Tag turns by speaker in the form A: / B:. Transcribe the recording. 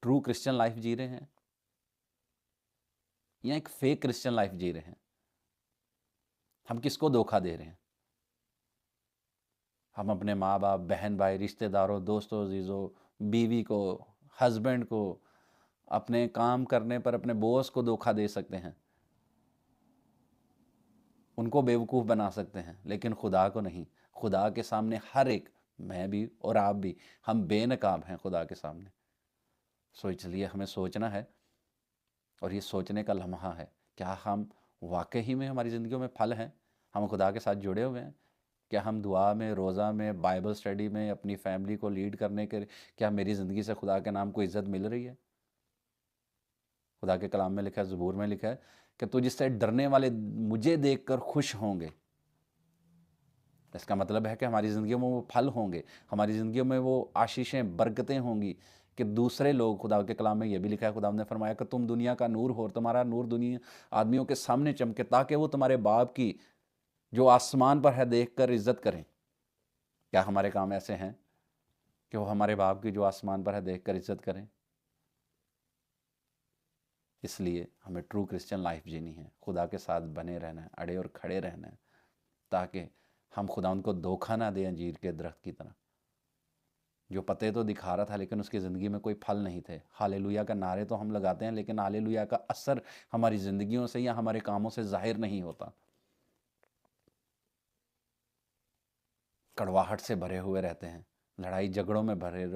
A: True Christian life जी रहे हैं या एक फेक क्रिश्चियन लाइफ जी रहे हैं? हम किसको धोखा दे रहे हैं? हम अपने माँ बाप, बहन भाई, रिश्तेदारों, दोस्तों, अजीज़ों, बीवी को, हस्बैंड को, अपने काम करने पर अपने बॉस को धोखा दे सकते हैं, उनको बेवकूफ़ बना सकते हैं, लेकिन खुदा को नहीं। खुदा के सामने हर एक, मैं भी और आप भी, हम बेनकाब हैं खुदा के सामने। सो इसलिए हमें सोचना है, और ये सोचने का लम्हा है, क्या हम वाकई में हमारी ज़िंदगियों में फल हैं? हम खुदा के साथ जुड़े हुए हैं? क्या हम दुआ में, रोज़ा में, बाइबल स्टडी में अपनी फैमिली को लीड करने के, क्या मेरी ज़िंदगी से खुदा के नाम को इज़्ज़त मिल रही है? खुदा के कलाम में लिखा है, ज़बूर में लिखा है कि तो जिससे डरने वाले मुझे देखकर खुश होंगे। इसका मतलब है कि हमारी ज़िंदगियों में वो फल होंगे, हमारी ज़िंदगियों में वो आशीषें, बरकतें होंगी कि दूसरे लोग, खुदा के कलाम में ये भी लिखा है, खुदा ने फरमाया कि तुम दुनिया का नूर हो और तुम्हारा नूर दुनिया आदमियों के सामने चमके, ताकि वो तुम्हारे बाप की जो आसमान पर है देख कर इज़्ज़त करें। क्या हमारे काम ऐसे हैं कि वो हमारे बाप की जो आसमान पर है देख कर इज़्ज़त करें? इसलिए हमें ट्रू क्रिश्चियन लाइफ जीनी है, खुदा के साथ बने रहना है, अड़े और खड़े रहना है, ताकि हम खुदा उनको धोखा ना दें अंजीर के दरख्त की तरह, जो पत्ते तो दिखा रहा था लेकिन उसकी ज़िंदगी में कोई फल नहीं थे। हालेलुया का नारे तो हम लगाते हैं, लेकिन हालेलुया का असर हमारी ज़िंदगियों से या हमारे कामों से ज़ाहिर नहीं होता। कड़वाहट से भरे हुए रहते हैं, लड़ाई झगड़ों में भरे